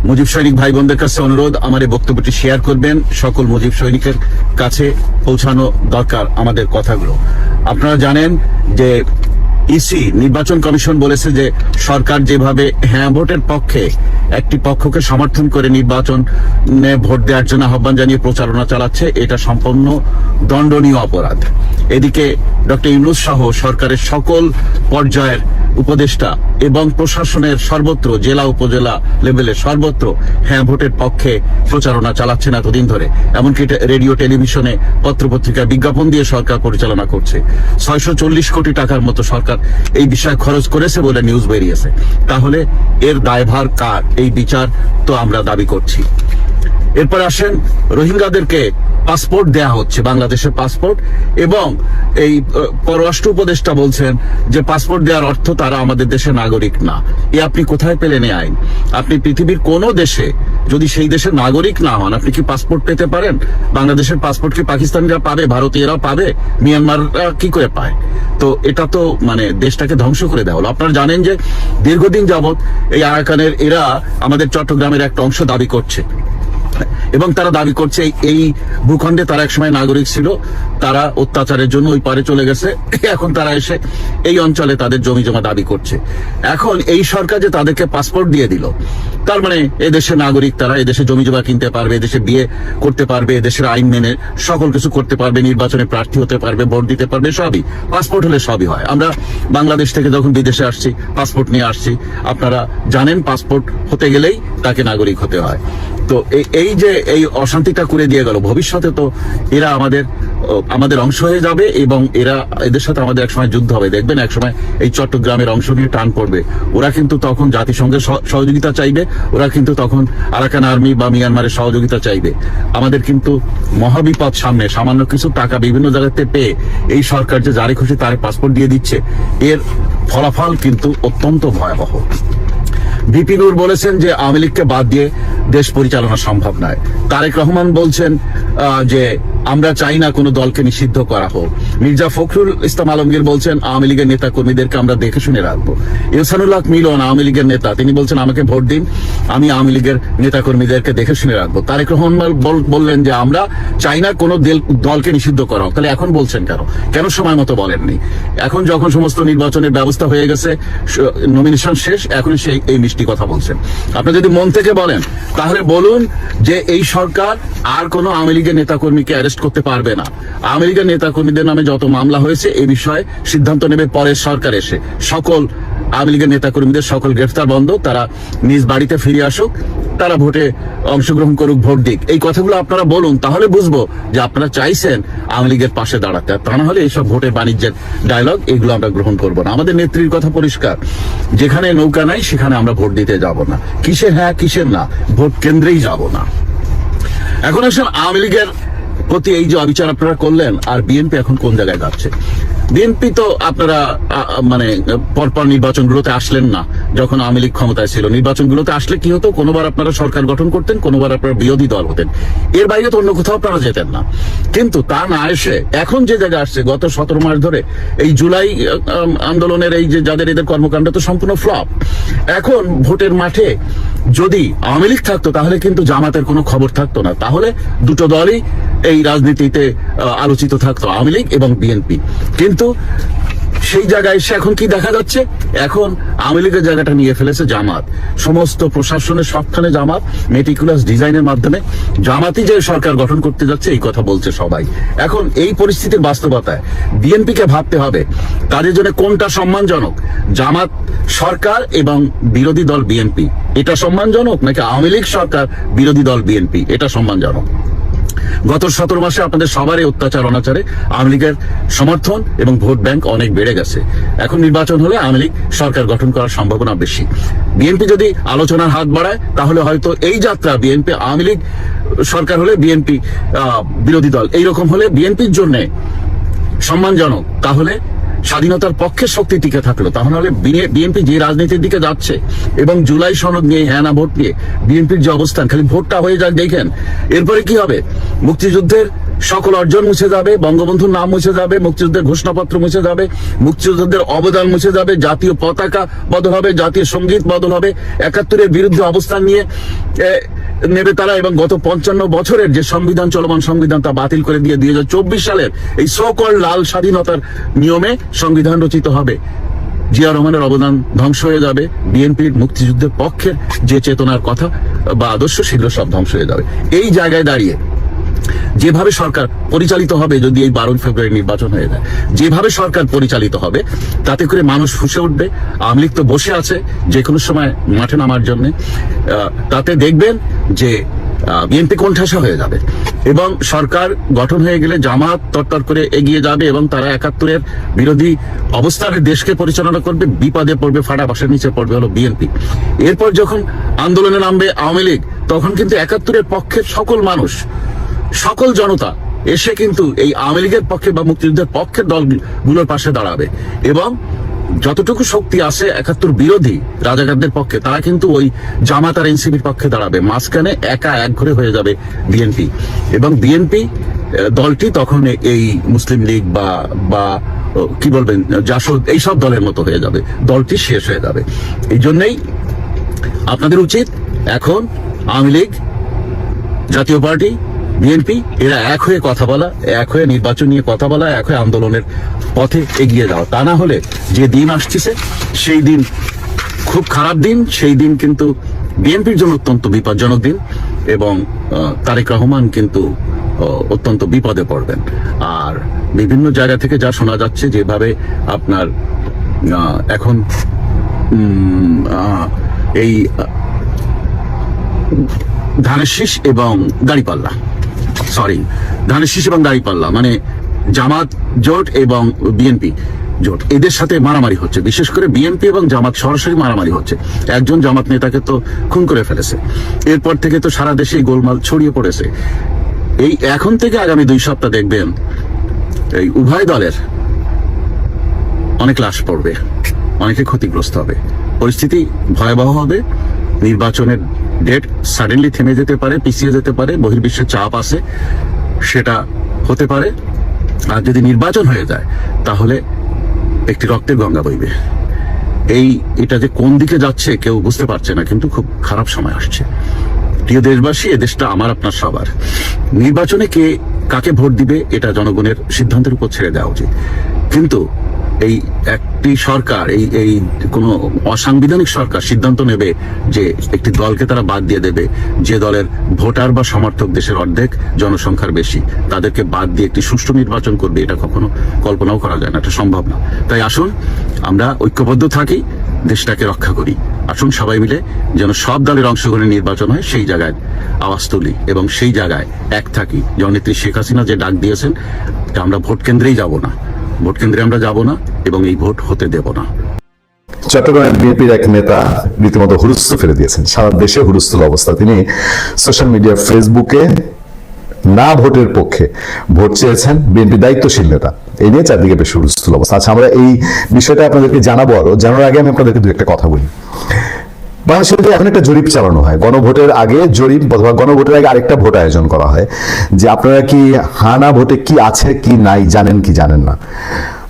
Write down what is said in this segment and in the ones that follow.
মুজিব সৈনিক ভাই বোনদের কাছে অনুরোধ, আমার এই বক্তব্যটি শেয়ার করবেন। সকল মুজিব সৈনিকের কাছে পৌঁছানো দরকার আমাদের কথাগুলো। আপনারা জানেন যে ইসি নির্বাচন কমিশন বলেছে যে সরকার যেভাবে হ্যাঁ ভোটের পক্ষে একটি পক্ষকে সমর্থন করে নির্বাচনে ভোট দেওয়ার জন্য আহ্বান জানিয়ে প্রচারণা চালাচ্ছে, এটা সম্পূর্ণ দণ্ডনীয় অপরাধ। এদিকে ডক্টর ইউনূস সহ সরকারের সকল পর্যায়ের উপদেষ্টা এবং প্রশাসনের সর্বত্র, জেলা উপজেলা লেভেলে সর্বত্র হ্যাঁ ভোটের পক্ষে প্রচারণা চালাচ্ছেন এতদিন ধরে। এমনকি রেডিও, টেলিভিশনে, পত্রপত্রিকায় বিজ্ঞাপন দিয়ে সরকার পরিচালনা করছে। 640 কোটি টাকার মতো সরকার এই বিষয়ে খরচ করেছে বলে নিউজ বেরিয়েছে। তাহলে এর দায়ভার কার? এই বিচার তো আমরা দাবি করছি। এরপর আসেন, রোহিঙ্গাদেরকে পাসপোর্ট দেয়া হচ্ছে, বাংলাদেশের পাসপোর্ট, এবং এই পররাষ্ট্র উপদেষ্টা বলছেন যে পাসপোর্ট দেওয়ার অর্থ তারা আমাদের দেশের নাগরিক না। এ আপনি কোথায় পেলেন এই আইন? আপনি পৃথিবীর কোন দেশে যদি সেই দেশের নাগরিক না হন, আপনি কি পাসপোর্ট পেতে পারেন? বাংলাদেশের পাসপোর্ট কি পাকিস্তানিরা পাবে, ভারতীয়রা পাবে, মিয়ানমাররা কি করে পায়? তো এটা তো মানে দেশটাকে ধ্বংস করে দেওয়া হলো। আপনারা জানেন যে দীর্ঘদিন যাবৎ এই আরাকানের এরা আমাদের চট্টগ্রামের একটা অংশ দাবি করছে, এবং তারা দাবি করছে এই ভূখণ্ডে তারা একসময় নাগরিক ছিল, তারা অত্যাচারের জন্য ওই পারে চলে গেছে, এখন তারা এসে এই অঞ্চলে তাদের জমি জমা দাবি করছে। এখন এই সরকার যে তাদেরকে পাসপোর্ট দিয়ে দিল, তার মানে এদেশের নাগরিক তারা, এদেশে জমি জমা কিনতে পারবে, এদেশে বিয়ে করতে পারবে, এদেশের আইন মেনে সকল কিছু করতে পারবে, নির্বাচনে প্রার্থী হতে পারবে, ভোট দিতে পারবে, সবই পাসপোর্ট হলে সবই হয়। আমরা বাংলাদেশ থেকে যখন বিদেশে আসছি পাসপোর্ট নিয়ে আসছি, আপনারা জানেন পাসপোর্ট হতে গেলেই তাকে নাগরিক হতে হয়। তো এই যে এই অশান্তিটা করে দিয়ে গেল, ভবিষ্যতে তো এরা আমাদের অংশ হয়ে যাবে, এবং এদের সাথে আমাদের একসময় যুদ্ধ হবে। দেখবেন একসময় এই চট্টগ্রামের অংশ নিয়ে টান পড়বে, ওরা কিন্তু তখন জাতিসংঘের সহযোগিতা চাইবে, ওরা কিন্তু তখন আরাকান আর্মি বা মিয়ানমারের সহযোগিতা চাইবে। আমাদের কিন্তু মহাবিপদ সামনে। সামান্য কিছু টাকা বিভিন্ন জায়গাতে পেয়ে এই সরকার যে যারে খুশি তারে পাসপোর্ট দিয়ে দিচ্ছে, এর ফলাফল কিন্তু অত্যন্ত ভয়াবহ। ভিপি নূর বলেছেন যে আওয়ামী লীগকে বাদ দিয়ে দেশ পরিচালনা সম্ভব নয়। তারেক রহমান বলছেন যে আমরা চাই না কোনো দলকে নিষিদ্ধ করা হোক। মির্জা ফখরুল ইসলাম আলমগীর বলছেন আওয়ামী লীগের নেতা কর্মীদেরকে আমরা দেখে শুনে রাখবো। ইহসানুল হক মিলন আওয়ামী লীগের নেতা, তিনি বলছেন আমাকে ভোট দিন, আমি আওয়ামী লীগের নেতা কর্মীদেরকে দেখে শুনে রাখবো। তারেক রহমান বললেন যে আমরা চাই না কোনো দলকে নিষিদ্ধ করা হোক। তাহলে এখন বলছেন কেন সময় মতো বলেননি? এখন যখন সমস্ত নির্বাচনের ব্যবস্থা হয়ে গেছে, নমিনেশন শেষ, এখনই সেই এই মিষ্টি কথা বলছেন। আপনি যদি মন থেকে বলেন তাহলে বলুন যে এই সরকার আর কোনো আওয়ামী লীগের নেতাকর্মীকে অ্যারেস্ট করতে পারবে না। আওয়ামী লীগের নেতাকর্মীদের নামে যত মামলা হয়েছে এই বিষয়ে সিদ্ধান্ত নেবে পরের সরকার এসে। সকল আওয়ামী লীগের নেতাকর্মীদের সকল গ্রেফতার বন্ধ, তারা নিজ বাড়িতে ফিরে আসুক, তারা ভোটে অংশগ্রহণ করুক, ভোট দিক। এই কথাগুলো আপনারা বলুন, তাহলে বুঝবো যে আপনারা চাইছেন আওয়ামী লীগের পাশে দাঁড়াতে। তা না হলে এইসব ভোটের বাণিজ্যের ডায়লগ এগুলো আমরা গ্রহণ করবো না। আমাদের নেত্রীর কথা পরিষ্কার, যেখানে নৌকা নাই সেখানে আমরা ভোট দিতে যাব না। কিসের হ্যাঁ কিসের না, ভোট কেন্দ্রেই যাব না। এখন আসলে আওয়ামী লীগের প্রতি এই যে অবিচার আপনারা করলেন, আর বিএনপি এখন কোন জায়গায় যাচ্ছে? বিএনপি তো আপনারা মানে পরপর নির্বাচনগুলোতে আসলেন না। যখন আওয়ামী লীগ ক্ষমতায় ছিল, নির্বাচনগুলোতে আসলে কি হতো, কোনোবার আপনারা সরকার গঠন করতেন, কোনোবার আপনারা বিরোধী দল হতেন, এর বাইরে তো অন্য কোথাও আপনারা যেতেন না। কিন্তু তা না এসে এখন যে জায়গায় আসছে, গত 17 মাস ধরে এই জুলাই আন্দোলনের এই যে যাদের এদের কর্মকাণ্ড তো সম্পূর্ণ ফ্লপ। এখন ভোটের মাঠে যদি আওয়ামী লীগ থাকতো তাহলে কিন্তু জামাতের কোনো খবর থাকতো না, তাহলে দুটো দলই এই রাজনীতিতে আলোচিত থাকতো, আওয়ামী লীগ এবং বিএনপি। কিন্তু সেই জায়গায় এসে এখন কি দেখা যাচ্ছে, এখন আওয়ামী লীগের জায়গাটা নিয়ে ফেলেছে জামাত। সমস্ত প্রশাসনের সবখানে জামাত, মেটিকুলাস ডিজাইনের মাধ্যমে জামাতই যে সরকার গঠন করতে যাচ্ছে এই কথা বলছে সবাই। এখন এই পরিস্থিতির বাস্তবতায় বিএনপিকে ভাবতে হবে তাদের জন্য কোনটা সম্মানজনক, জামাত সরকার এবং বিরোধী দল বিএনপি এটা সম্মানজনক, নাকি আওয়ামী লীগ সরকার বিরোধী দল বিএনপি এটা সম্মানজনক? গত 17 মাসে আপনাদের সবারই অত্যাচার অনাচারে আওয়ামী লীগের সমর্থন এবং ভোট ব্যাংক অনেক বেড়ে গেছে। এখন নির্বাচন হলে আওয়ামী লীগ সরকার গঠন করার সম্ভাবনা বেশি। বিএনপি যদি আলোচনার হাত বাড়ায় তাহলে হয়তো এই যাত্রা বিএনপি আওয়ামী লীগ সরকার হলে বিএনপি বিরোধী দল এইরকম হলে বিএনপির জন্য সম্মানজনক, তাহলে স্বাধীনতার পক্ষে শক্তি টিকে থাকলো। তাহলে বিএনপি যে রাজনীতির দিকে যাচ্ছে এবং জুলাই সনদ নিয়ে হ্যাঁ না ভোট নিয়ে বিএনপির যে অবস্থান, খালি ভোটটা হয়ে যাক দেখেন, এরপরে কি হবে? মুক্তিযুদ্ধের সকল অর্জন মুছে যাবে, বঙ্গবন্ধুর নাম মুছে যাবে, মুক্তিযুদ্ধের ঘোষণাপত্র মুছে যাবে, মুক্তিযুদ্ধের অবদান মুছে যাবে, জাতীয় পতাকা বদল হবে, জাতীয় সঙ্গীত বদল হবে, 71-এর বিরুদ্ধে অবস্থান নিয়ে নেবে তারা, এবং গত 55 বছরের যে সংবিধান, চলমান সংবিধান, তা বাতিল করে দিয়ে 2024 সালের এই সকল লাল স্বাধীনতার নিয়মে সংবিধান রচিত হবে। জিয়া রহমানের অবদান ধ্বংস হয়ে যাবে, বিএনপির মুক্তিযুদ্ধের পক্ষের যে চেতনার কথা বা আদর্শ, সেগুলো সব ধ্বংস হয়ে যাবে। এই জায়গায় দাঁড়িয়ে যেভাবে সরকার পরিচালিত হবে, যদি এই 12 ফেব্রুয়ারি নির্বাচন হয়ে যায়, যেভাবে সরকার পরিচালিত হবে, তাতে করে মানুষ ফুঁসে উঠবে। আওয়ামী লীগ তো বসে আছে যে কোনো সময় মাঠে নামার জন্য। তাতে দেখবেন যে বিএনপি কোণঠাসা হয়ে যাবে, এবং সরকার গঠন হয়ে গেলে জামাত তরতর করে এগিয়ে যাবে, এবং তারা 71-এর বিরোধী অবস্থানে দেশকে পরিচালনা করবে। বিপদে পড়বে, ফাটা বাসের নিচে পড়বে হলো বিএনপি। এরপর যখন আন্দোলনে নামবে আওয়ামী লীগ, তখন কিন্তু 71-এর পক্ষের সকল মানুষ, সকল জনতা এসে কিন্তু এই আওয়ামী লীগের পক্ষে বা মুক্তিযুদ্ধের পক্ষের দলগুলোর পাশে দাঁড়াবে, এবং যতটুকু শক্তি আছে 71 বিরোধী রাজাকারদের পক্ষে, তারা কিন্তু ওই জামাত আর এনসিপির পক্ষে দাঁড়াবে। মাঝখানে একা একঘরে হয়ে যাবে বিএনপি, এবং বিএনপি দলটি তখন এই মুসলিম লীগ বা কি বলবেন, জাসদ, এইসব দলের মতো হয়ে যাবে, দলটি শেষ হয়ে যাবে। এই জন্যই আপনাদের উচিত এখন আওয়ামী লীগ, জাতীয় পার্টি, বিএনপি এরা এক হয়ে কথা বলা, এক হয়ে নির্বাচন নিয়ে কথা বলা, এক হয়ে আন্দোলনের পথে এগিয়ে যাওয়া। তা না হলে যে দিন আসছে সেই দিন খুব খারাপ দিন, সেই দিন কিন্তু বিএনপির জন্য অত্যন্ত বিপজ্জনক দিন, এবং তারেক রহমান কিন্তু অত্যন্ত বিপদে পড়বেন। আর বিভিন্ন জায়গা থেকে যা শোনা যাচ্ছে, যেভাবে আপনার এখন এই ধানের শীষ এবং দাঁড়িপাল্লা, মানে জামাত জোট এবং বিএনপি জোট, এদের সাথে মারামারি হচ্ছে। বিশেষ করে বিএনপি এবং জামাত সরাসরি মারামারি হচ্ছে। একজন জামাত নেতাকে তো খুন করে ফেলেছে, এরপর থেকে তো সারা দেশে গোলমাল ছড়িয়ে পড়েছে। এই এখন থেকে আগামী 2 সপ্তাহ দেখবেন এই উভয় দলের অনেক লাশ পড়বে, অনেকে ক্ষতিগ্রস্ত হবে, পরিস্থিতি ভয়াবহ হবে। নির্বাচনের ডেট সাডেনলি থেমে যেতে পারে, পিছিয়ে যেতে পারে, বহির্বিশ্বের চাপ আছে, সেটা হতে পারে। আর যদি নির্বাচন হয়ে যায়, তাহলে একটি রক্তের গঙ্গা বইবে। এটা যে কোন দিকে যাচ্ছে কেউ বুঝতে পারছে না, কিন্তু খুব খারাপ সময় আসছে। প্রিয় দেশবাসী, এ দেশটা আমার আপনার সবার। নির্বাচনে কে কাকে ভোট দিবে এটা জনগণের সিদ্ধান্তের উপর ছেড়ে দেওয়া উচিত, কিন্তু এই একটি সরকার, এই কোনো অসাংবিধানিক সরকার সিদ্ধান্ত নেবে যে একটি দলকে তারা বাদ দিয়ে দেবে, যে দলের ভোটার বা সমর্থক দেশের অর্ধেক জনসংখ্যার বেশি, তাদেরকে বাদ দিয়ে একটি সুষ্ঠু নির্বাচন করবে, এটা কখনো কল্পনাও করা যায় না, এটা সম্ভব না। তাই আসুন আমরা ঐক্যবদ্ধ থাকি, দেশটাকে রক্ষা করি। আসুন সবাই মিলে যেন সব দলের অংশগ্রহণে নির্বাচন হয়, সেই জায়গায় আওয়াজ তুলি এবং সেই জায়গায় এক থাকি। জননেত্রী শেখ হাসিনা যে ডাক দিয়েছেন, আমরা ভোট কেন্দ্রেই যাব না, ভোট কেন্দ্রে আমরা যাব না, এবং এই ভোট হতে দেব না। চট্টগ্রামের বিএনপির এক নেতা রীতিমতো হুলস্থুল ফেলে দিয়েছেন, সারা দেশে হুলস্থুল অবস্থা। তিনি সোশ্যাল মিডিয়া, ফেসবুকে না ভোটের পক্ষে ভোট চেয়েছেন বিএনপি দায়িত্বশীল নেতা। এই নিয়ে চারদিকে বেশ হুলস্থুল অবস্থা। আচ্ছা, আমরা এই বিষয়টা আপনাদেরকে জানাবো, আরো জানার আগে আমি আপনাদেরকে দু একটা কথা বলি। বাংলাদেশে এখন একটা জরিপ চালানো হয়, গণভোটের আগে জরিপ, অথবা গণভোটের আগে আরেকটা ভোট আয়োজন করা হয়, যে আপনারা কি হানা ভোটে কি আছে কি নাই জানেন কি জানেন না।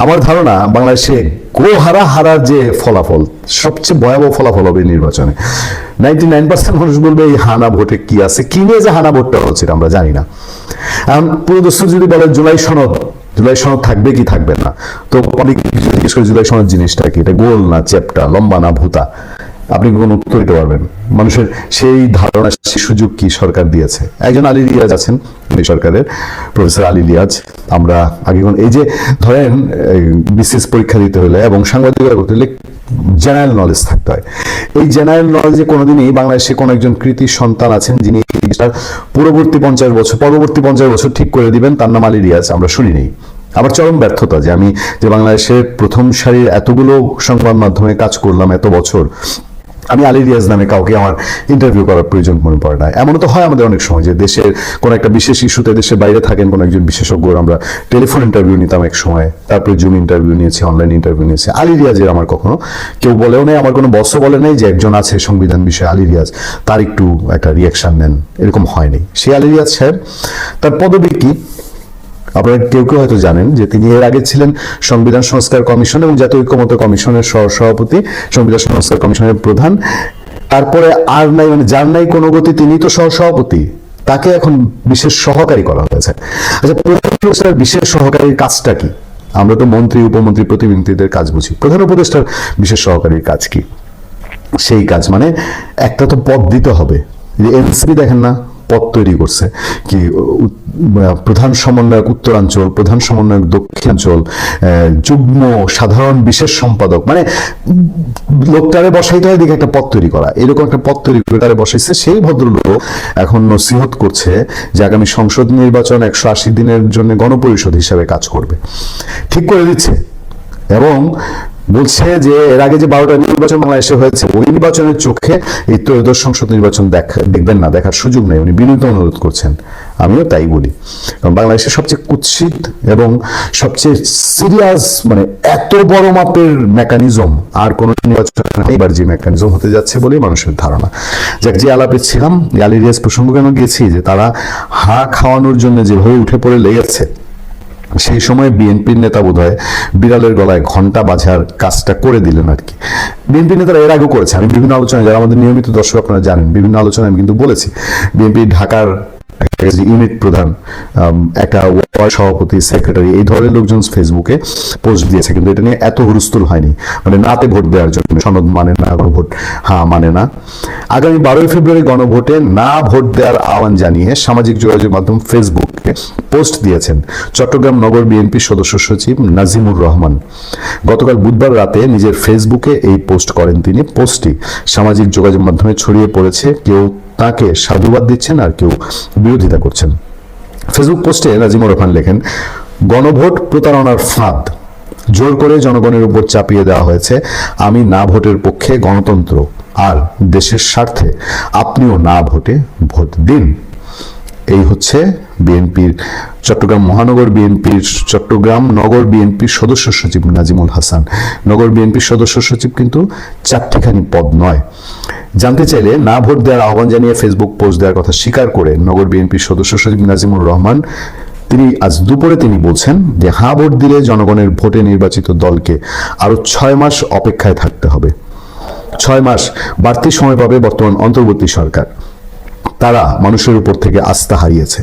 আমার ধারণা বাংলাদেশে হারার যে ফলাফল, সবচেয়ে ভয়াবহ ফলাফল হবে নির্বাচনে। 99% মানুষ বলবে এই হানা ভোটে কি আছে, কি নিয়ে যে হানা ভোটটা হচ্ছে আমরা জানি না। এখন পুরো দর্শক যদি বলে জুলাই সনদ থাকবে কি থাকবে না, তো অনেক জিজ্ঞেস করে জুলাই সনদ জিনিসটা কি, এটা গোল না চ্যাপ্টা, লম্বা না ভূতা, আপনি কোন উত্তর দিতে পারবেন? মানুষের সেই ধারণা, সেই সুযোগ কি সরকার দিয়েছে? একজন আলী রিয়াজ আছেন সরকারের, প্রফেসর আলী রিয়াজ। আমরা আগে এই যে ধরেন বিসিএস পরীক্ষা দিতে হলে এবং সাংবাদিকতা করতে হলে জেনারেল নলেজ থাকতে হয়। এই জেনারেল নলেজে কোনোদিনই বাংলাদেশে কোন একজন কৃতি সন্তান আছেন যিনি পরবর্তী 50 বছর ঠিক করে দিবেন, তার নাম আলী রিয়াজ আমরা শুনি নেই। আবার চরম ব্যর্থতা যে বাংলাদেশের প্রথম সারির এতগুলো সংবাদ মাধ্যমে কাজ করলাম এত বছর, আমি আলী রিয়াজ নামে কাউকে আমার ইন্টারভিউ করার প্রয়োজন মনে পড়ে না। এমন তো হয় আমাদের অনেক সময় যে দেশের কোন একটা বিশেষ ইস্যুতে দেশের বাইরে থাকেন কোন একজন বিশেষজ্ঞ, আমরা টেলিফোন ইন্টারভিউ নিতাম এক সময়, তারপরে জুম ইন্টারভিউ নিয়েছি, অনলাইন ইন্টারভিউ নিয়েছি। আলী রিয়াজের আমার কখনো কেউ বলেও নেই, আমার কোনো বসও বলে নেই যে একজন আছে সংবিধান বিষয়ে আলী রিয়াজ, তার একটু একটা রিয়াকশন নেন, এরকম হয়নি। সে আলী রিয়াজ সাহেব, তার পদবী কি আপনারা কেউ কেউ হয়তো জানেন যে তিনি এর আগে ছিলেন সংবিধান সংস্কার কমিশন এবং জাতীয় ঐক্যমত্য কমিশনের সহসভাপতি, সংবিধান সংস্কার কমিশনের প্রধান। তারপরে আর নাই, মানে যার নাই কোনো গতি, তিনি তো সহসভাপতি, তাকে এখন বিশেষ সহকারী করা হয়েছে। আচ্ছা, প্রধান উপদেষ্টার বিশেষ সহকারীর কাজটা কি? আমরা তো মন্ত্রী, উপমন্ত্রী, প্রতিমন্ত্রীদের কাজ বুঝি। প্রধান উপদেষ্টার বিশেষ সহকারীর কাজ কি? সেই কাজ মানে একটা তো পদ দিতে হবে। এনসিপি দেখেন না, পদ তৈরি করছে কি প্রধান সমন্বয়ক উত্তরাঞ্চল, প্রধান সমন্বয়ক দক্ষিণাঞ্চল, যুগ্ম সাধারণ বিশেষ সম্পাদক, মানে লোকটারে বসাইতে হয় দিকে একটা পদ তৈরি করা। এরকম একটা পদ তৈরি করে তারে বসাইছে। সেই ভদ্রলোক এখন নসিহত করছে যে আগামী সংসদ নির্বাচন 180 দিনের জন্য গণপরিষদ হিসাবে কাজ করবে, ঠিক করে দিচ্ছে। এবং বলছে যে এর আগে যে 12টা নির্বাচন বাংলাদেশে হয়েছে, ওই নির্বাচনের চোখে এই ত্রয়োদশ সংসদ নির্বাচন দেখবেন না, দেখার সুযোগ নেই। উনি বিনীত অনুরোধ করছেন। আমিও তাই বলি, কারণ বাংলাদেশের সবচেয়ে কুৎসিত এবং সবচেয়ে সিরিয়াস, মানে এত বড় মাপের মেকানিজম আর কোন নির্বাচন এবার যে মেকানিজম হতে যাচ্ছে বলেই মানুষের ধারণা। যাক, যে আলাপে ছিলাম, আলী রিয়াজ প্রসঙ্গ কেন গেছি, যে তারা হা খাওয়ানোর জন্য যেভাবে উঠে পড়ে লেগেছে, সেই সময় বিএনপির নেতা বোধহয় বিড়ালের গলায় ঘন্টা বাজার কাজটা করে দিলেন আর কি। বিএনপি নেতারা এর আগেও করেছে। আমি বিভিন্ন আলোচনায়, যারা আমাদের নিয়মিত দর্শক আপনারা জানেন, বিভিন্ন আলোচনায় আমি কিন্তু বলেছি, বিএনপি ঢাকার ইউনিট প্রধান, একটা ওয়ার্ড সভাপতি, সেক্রেটারি, এই ধরনের লোকজন ফেসবুকে পোস্ট দিয়েছে, কিন্তু এটা নিয়ে এত হুলস্থুল হয়নি। মানে নাতে ভোট দেওয়ার জন্য, সনদ মানে না, গণভোট মানে না। আগামী 12ই ফেব্রুয়ারি গণভোটে না ভোট দেওয়ার আহ্বান জানিয়ে সামাজিক যোগাযোগ মাধ্যম ফেসবুকে পোস্ট দিয়েছেন চট্টগ্রাম নগর বিএনপির সদস্য সচিব নাজিমুর রহমান। গতকাল বুধবার রাতে নিজের ফেসবুকে এই পোস্ট করেন তিনি। পোস্টটি সামাজিক যোগাযোগ মাধ্যমে ছড়িয়ে পড়েছে। কেউ তাকে সাধুবাদ দিচ্ছেন আর কেউ বিরোধিতা করছেন। ফেসবুক পোস্টে নাজিমুর রহমান লেখেন, গণভোট প্রতারণার ফাঁদ, জোর করে জনগণের উপর চাপিয়ে দেওয়া হয়েছে। আমি না ভোটের পক্ষে, গণতন্ত্র আর দেশের স্বার্থে আপনিও না ভোটে ভোট দিন। এই হচ্ছে বিএনপির চট্টগ্রাম মহানগর বিএনপির চট্টগ্রাম নগর বিএনপির সদস্য সচিব নাজিমুল হাসান। নগর বিএনপির সদস্য সচিব কিন্তু 4টিখানি পদ নয়। জানতে চাইলে না ভোট দেওয়ার আহ্বান জানিয়ে ফেসবুক পোস্ট দেওয়ার কথা স্বীকার করে নগর বিএনপির সদস্য সচিব নাজিমুর রহমান তিনি আজ দুপুরে তিনি বলছেন যে হ্যাঁ ভোট দিলে জনগণের ভোটে নির্বাচিত দলকে আরো 6 মাস অপেক্ষায় থাকতে হবে। 6 মাস বাড়তি সময় পাবে বর্তমান অন্তর্বর্তী সরকার। তারা মানুষের উপর থেকে আস্থা হারিয়েছে।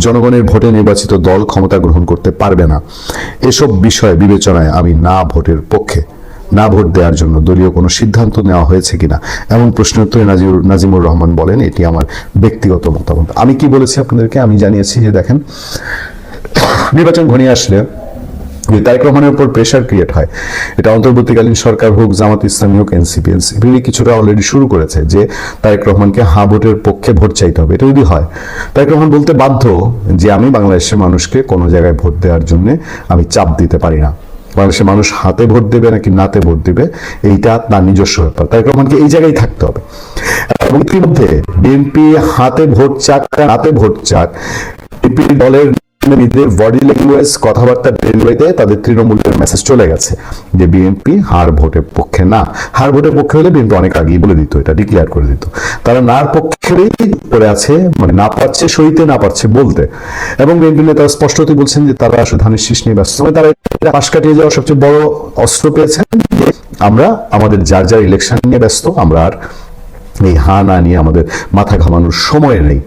জনগণের ভোটে নির্বাচিত দল ক্ষমতা গ্রহণ করতে পারবে না। এসব বিষয় বিবেচনায় আমি না ভোটের পক্ষে। না ভোট দেওয়ার জন্য দলীয় কোনো সিদ্ধান্ত নেওয়া হয়েছে কিনা এমন প্রশ্নের উত্তরে নাজিমুর রহমান বলেন, এটি আমার ব্যক্তিগত মতামত। আমি কি বলেছি আপনাদেরকে? আমি জানিয়েছি যে দেখেন, নির্বাচন ঘনিয়ে আসলে তারেক রহমানের উপর প্রেশার ক্রিয়েট হয়। এটা অন্তর্বর্তীকালীন সরকার হোক, জামাত ইসলামী হোক, এনসিপি কিছুটা অলরেডি শুরু করেছে যে তারেক রহমানকে হা ভোটের পক্ষে ভোট চাইতে হবে। এটা যদি হয়, তারেক রহমান বলতে বাধ্য যে আমি বাংলাদেশের মানুষকে কোনো জায়গায় ভোট দেওয়ার জন্য আমি চাপ দিতে পারি না। বাংলাদেশের মানুষ হাতে ভোট দেবে নাকি নাতে ভোট দেবে, এইটা তার নিজস্ব ব্যাপার। তারেক রহমানকে এই জায়গায় থাকতে হবে। এবং ইতিমধ্যে বিএনপি হাতে ভোট চাক, নাতে ভোট চাক, বিএনপি দলের বডি ল্যাঙ্গুয়েজ, কথাবার্তা, ডেলিভারিতে তাদের তৃণমূলের মেসেজ চলে গেছে যে বিএনপি হার ভোটের পক্ষে না। হার ভোটের পক্ষে হলে বিএনপি অনেক আগেই বলে দিত, এটা ডিক্লেয়ার করে দিত। তারা নার পক্ষেই পড়ে আছে, মানে না পারছে সইতে, না পারছে বলতে। এবং বিএনপি নেতারা স্পষ্টতই বলছেন যে তারা আসলে ধানের শীষ নিয়ে ব্যস্ত। তারা পাশ কাটিয়ে যাওয়ার সবচেয়ে বড় অস্ত্র পেয়েছেন যে আমরা আমাদের যার যার ইলেকশন নিয়ে ব্যস্ত, আমরা আর এই হা না নিয়ে আমাদের মাথা ঘামানোর সময় নেই।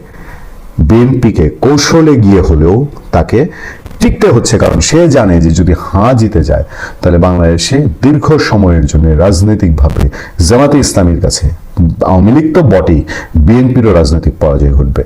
বিএনপিকে কৌশলে গিয়ে হলেও তাকে টিকতে হচ্ছে, কারণ সে জানে যে যদি হাঁ জিতে যায় তাহলে বাংলাদেশে দীর্ঘ সময়ের জন্য রাজনৈতিকভাবে জামাতে ইসলামীর কাছে, আওয়ামী লীগ তো বটেই, বিএনপিরও রাজনৈতিক পরাজয় ঘটবে।